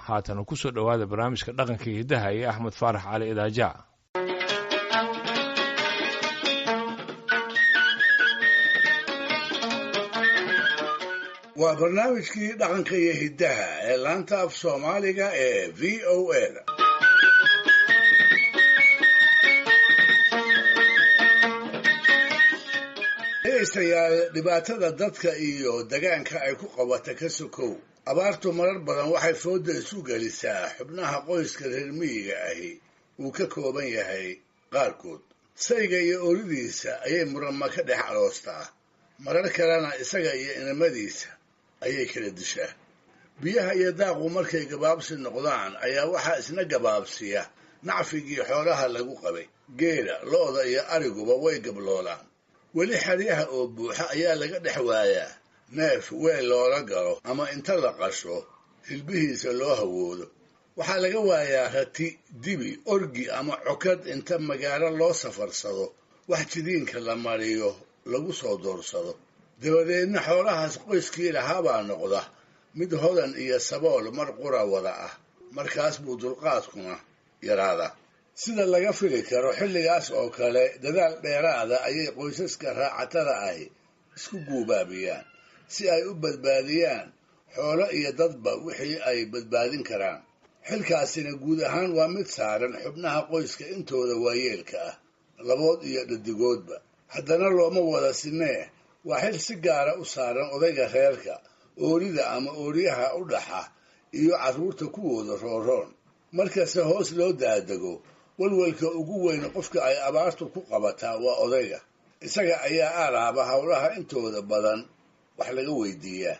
haatan ku soo dhowaada barnaamijka dhaqanka iyo hiddaha iyo axmed faarax cali idaajac. waa barnaamijkii dhaqanka iyo hiddaha ee laanta af soomaaliga ee VOA-da. dhegaystayaal, dhibaatada dadka iyo degaanka ay ku qabata ka sokow abaartu marar badan waxay fooda isu gelisaa xubnaha qoyska reer miyiga ahi uu ka kooban yahay qaarkood. sayga iyo ooridiisa ayay murama ka dhex aroostaa, marar kalena isaga iyo inamadiisa ayay kala dishaa. biyaha iyo daaqu markay gabaabsi noqdaan ayaa waxaa isna gabaabsiya nacfigii xoolaha lagu qabay. geela, lo'da iyo ariguba way gabloolaan. weli xeryaha oo buuxa ayaa laga dhex waayaa neef weel loola galo ama inta la qasho hilbihiisa loo hawoodo. waxaa laga waayaa rati, dibi, orgi ama cokad inta magaalo loo safarsado wax jidiinka la mariyo lagu soo doorsado. dabadeedna xoolahaas qoyskii lahaabaa noqda mid hodan iyo sabool mar qura wada ah. markaas buu dulqaadkuna yaraada. sida laga fili karo xilligaas oo kale dadaal dheeraada ayay qoysaska raacatada ahi isku guubaabiyaan si ay u badbaadiyaan xoolo iyo dadba wixii ay badbaadin karaan. xilkaasina guud ahaan waa mid saaran xubnaha qoyska intooda waayeelka ah, labood iyo dhadigoodba. haddana looma wada sinee waa xil si gaara u saaran odayga reerka, oorida ama ooriyaha u dhaxa iyo carruurta kuwooda rooroon. markasta hoos loo daadego walwalka ugu weyn qofka ay abaartu ku qabataa waa odayga. isaga ayaa aalaaba howlaha intooda badan wax laga weydiiyaa.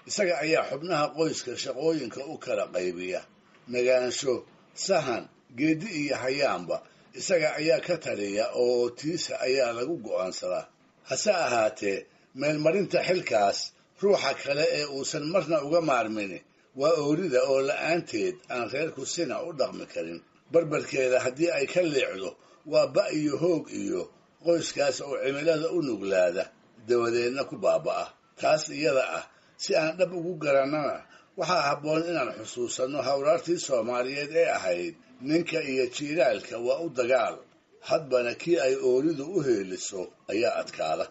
isaga ayaa xubnaha qoyska shaqooyinka u kala qaybiya. nagaansho, sahan, geedi iyo hayaanba isaga ayaa ka taliya oo tiisa ayaa lagu go'aansadaa. hase ahaatee meelmarinta xilkaas ruuxa kale ee uusan marna uga maarmini waa oorida oo la'aanteed aan reerku sina u dhaqmi karin. barbarkeeda haddii ay ka leecdo waa ba iyo hoog iyo qoyskaas oo cimilada u nuglaada dabadeedna ku baaba'a. taas iyada ah si aan dhab ugu garannana waxaa habboon inaan xusuusanno hawraartii soomaaliyeed ee ahayd ninka iyo jiilaalka waa u dagaal, hadbana kii ay ooridu u heeliso ayaa adkaada.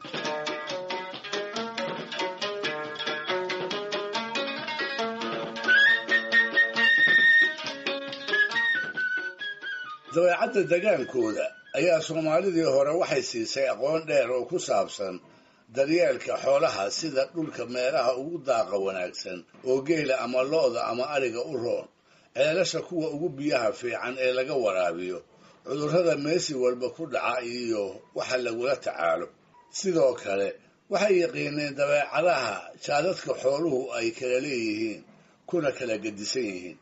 dabeecadda degaankooda ayaa soomaalidii hore waxay siisay aqoon dheer oo ku saabsan daryeelka xoolaha, sida dhulka meelaha ugu daaqa wanaagsan oo geela ama lo'da ama ariga u roon, ceelasha kuwa ugu biyaha fiican ee laga waraabiyo, cudurrada meesi walba ku dhaca iyo waxa lagula tacaalo. sidoo kale waxay yaqiineen dabeecadaha jaadadka xooluhu ay kala leeyihiin kuna kala gedisan yihiin.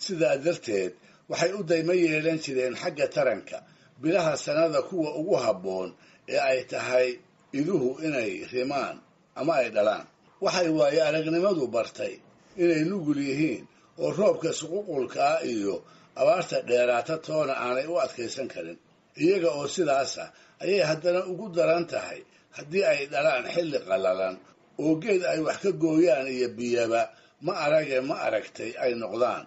sidaa darteed waxay u daymo yeelan jireen xagga taranka bilaha sannada kuwa ugu habboon ee ay tahay iduhu inay rimaan ama ay dhalaan. waxay waaye aragnimadu bartay inay nugul yihiin oo roobka suququlka ah iyo abaarta dheeraata toona aanay u adkaysan karin. iyaga oo sidaas ah ayay haddana ugu daran tahay haddii ay dhalaan xilli qallalan oo geed ay wax ka gooyaan iyo biyaba ma aragtay ay noqdaan.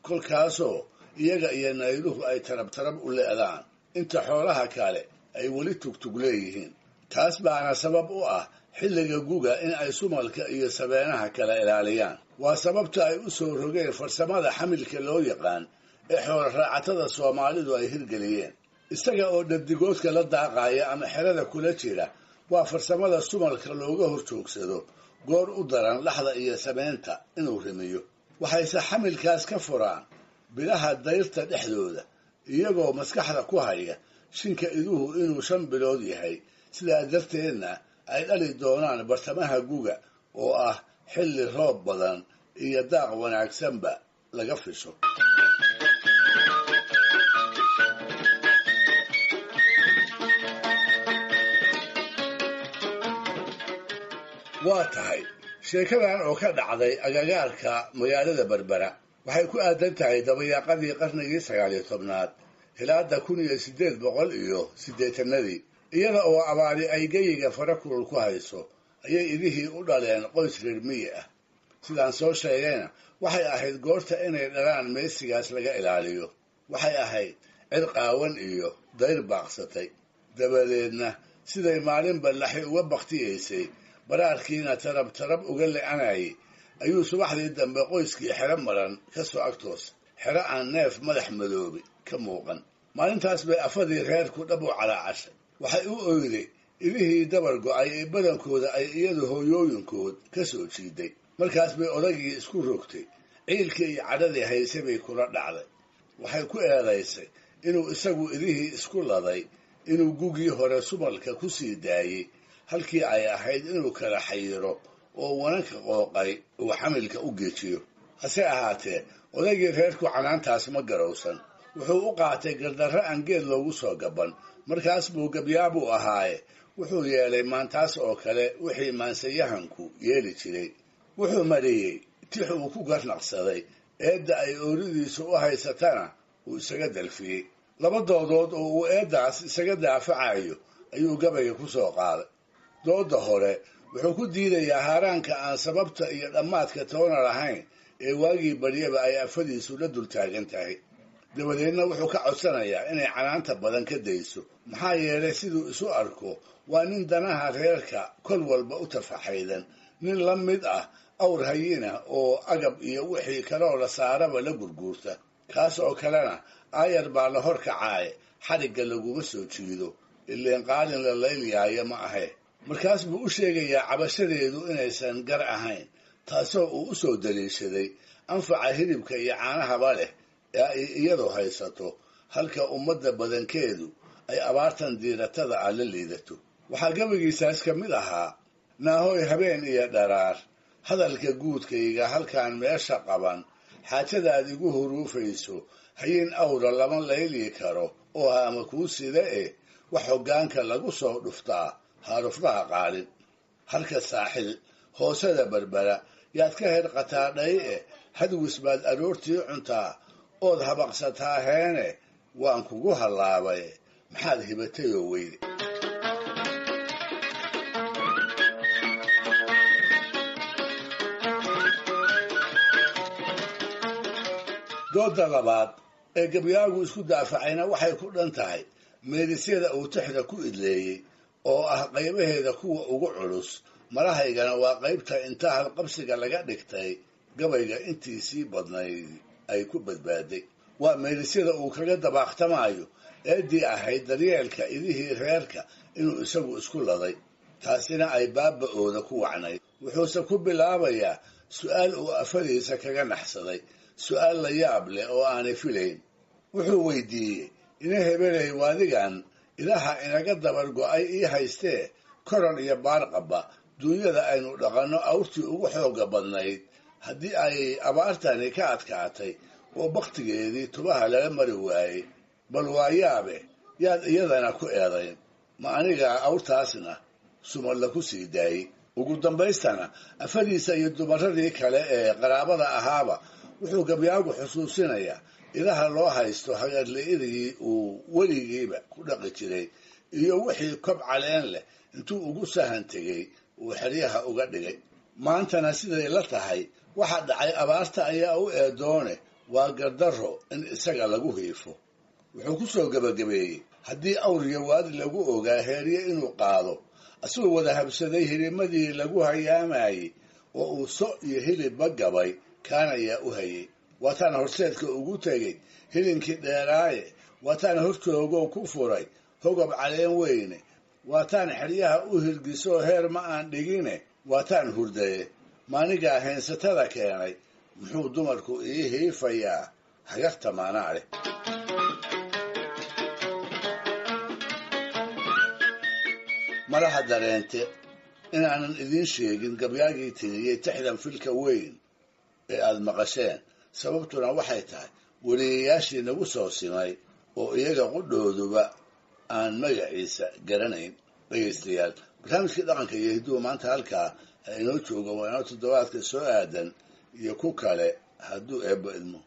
kolkaasoo iyaga iyo nayluhu ay tarab u le'daan inta xoolaha kale ay weli tugtug leeyihiin. taas baana sabab u ah xilliga guga in ay sumalka iyo sabeenaha kala ilaaliyaan. waa sababta ay u soo rogeen farsamada xamilka loo yaqaan ee xoolo raacatada soomaalidu ay hirgeliyeen. isaga oo dhadigoodka la daaqaya ama xerada kula jira waa farsamada sumalka looga hor joogsado goor u daran laxda iyo sameenta inuu rimiyo. waxayse xamilkaas ka furaan bilaha dayrta dhexdooda iyagoo maskaxda ku haya shinka iduhu inuu 5 bilood yahay. sidaa darteedna ay dhali doonaan bartamaha guga oo ah xilli roob badan iyo daaq wanaagsanba laga fisho. waa tahay sheekadan oo ka dhacday agagaarka magaalada Berbera waxay ku aadan tahay dabayaaqadii qarnigii 19aad hilaada 1880 iyada oo abaari ay geyiga farakulul ku hayso ayay idihii u dhaleen qoys reer miyi ah. sidaan soo sheegayna waxay ahayd goorta inay dhalaan meesigaas laga ilaaliyo. waxay ahayd cid qaawan iyo dayr baaqsatay. dabadeedna siday maalinba laxi uga bakhtiyaysay baraarkiina tarab tarab uga le'anayay ayuu subaxdii dambe qoyskii xero maran ka soo agtoosa, xero aan neef madax madoobi ka muuqan. maalintaas bay afadii reerku dhab u calaacashay. waxay u oyday ilihii dabar go'ay ee badankooda ay iyadu hooyooyinkood ka soo jiiday. markaas bay odagii isku rogtay, ciilkii iyo cadhadii hayse bay kula dhacday. waxay ku eedaysay inuu isagu ilihii isku laday, inuu gugii hore sumalka ku sii daayey halkii ay ahayd inuu kala xayiro oo wananka qooqay uu xamilka u geejiyo. hase ahaatee odagii reerku canaantaas ma garowsan. wuxuu u qaatay gardarro aan geed loogu soo gaban. markaas buu gabyaabuu ahaaye wuxuu yeelay maantaas oo kale wixii maansayahanku yeeli jiray. wuxuu mariyey tix uu ku garnaqsaday eedda ay ooridiisu u haysatana uu isaga dalfiyey. laba doodood oo uu eeddaas isaga daafacayo ayuu gabayga ku soo qaaday. doodda hore wuxuu ku diidayaa haaraanka aan sababta iyo dhammaadka toona lahayn ee waagii baryaba ay afadiisu la dul taagan tahay. dabadeedna wuxuu ka codsanayaa inay canaanta badan ka dayso, maxaa yeelay siduu isu arko waa nin danaha reerka kol walba u tafaxaydan, nin la mid ah awr hayina oo agab iyo wixii kaloo la saaraba la gurguurta. kaas oo kalena aayar baa la hor kacaaye xadhigga laguma soo jiido, ileen qaalin la laylyaaya ma ahe. markaas buu u sheegayaa cabashadeedu inaysan gar ahayn, taasoo uu u soo daliishaday anfaca hilibka iyo caanahaba leh ee ay iyadu haysato, halka ummadda badankeedu ay abaartan diiratada ah la liidato. waxaa gabaygiisaas ka mid ahaa: naahoy habeen iyo dharaar hadalka guudkayga halkaan meesha qaban, xaajadaad igu huruufayso hayin awra lama layli karo oo haama kuu sida wax hoggaanka lagu soo dhuftaa haarufnaha qaalin. halka saaxil hoosada berbera yaad ka hedqataa dhay hadwis baad aroortii cuntaa ood habaqsataa heene waan kugu hallaabay maxaad hibatayoo weyde. doodda labaad ee gabyaagu isku daafacayna waxay ku dhan tahay meedisyada uu tixda ku idleeyey oo ah qaybaheeda kuwa ugu culus. marahaygana waa qaybta inta halqabsiga laga dhigtay gabayga intiisii badnayd ay ku badbaaday. waa meedisyada uu kaga dabaaqtamaayo eeddii ahayd daryeelka idihii reerka inuu isagu isku laday, taasina ay baaba'ooda ku wacnayd. wuxuuse ku bilaabayaa su'aal uu afadiisa kaga naxsaday, su'aal la yaab leh oo aanay filayn. wuxuu weydiiyey: ina hebelay waadigan ilaha inaga dabar go'ay ii haystee koran iyo baarqabba duunyada aynu dhaqanno awrtii ugu xooga badnayd haddii ay abaartani ka adkaatay oo bakhtigeedii tubaha laga mari waayey, bal waa yaabe yaad iyadana ku eedayn, ma anigaa awrtaasna sumalla ku sii daayey. ugu dambaystana afadiisa iyo dumarradii kale ee qaraabada ahaaba wuxuu gabyaagu xusuusinayaa ilaha loo haysto hagarli'idii uu weligiiba ku dhaqi jiray iyo wixii kob caleen leh intuu ugu sahan tegey uu xeryaha uga dhigay. maantana siday la tahay waxa dhacay abaarta ayaa u eedoone waa gardarro in isaga lagu hiifo. wuxuu ku soo gebagabeeyey haddii awriyo waadi lagu ogaa heerye inuu qaado, asagoo wada habsaday hilimadii lagu hayaamayey oo uu so iyo hilibba gabay kaanayaa u hayey. waataan horseedka ugu tegey hilinkii dheeraaye, waataan hortoogoo ku furay hogob caleen weyne, waataan xeryaha u hirgisoo heer ma aan dhigine, waataan hurdaye maanigaa heensatada keenay, muxuu dumarku ii hiifayaa hagarta maanaa leh. malaha dareente inaanan idiin sheegin gabyaagii tiriyey tixdan filka weyn ee aad maqasheen, sababtuna waxay tahay weliyayaashii nagu soo simay oo iyaga qudhooduba aan magaciisa garanayn. dhegaystayaal, barnaamijkii dhaqanka iyo hidduhu maanta halkaa ha inoo jooga. waa inoo toddobaadka soo aadan iyo ku kale hadduu eebbo idmo.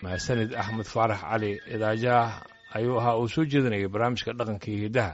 mahadsanid axmed faarax cali idaajaah ayuu ahaa uu soo jeedinayay barnaamijka dhaqanka iyo hiddaha.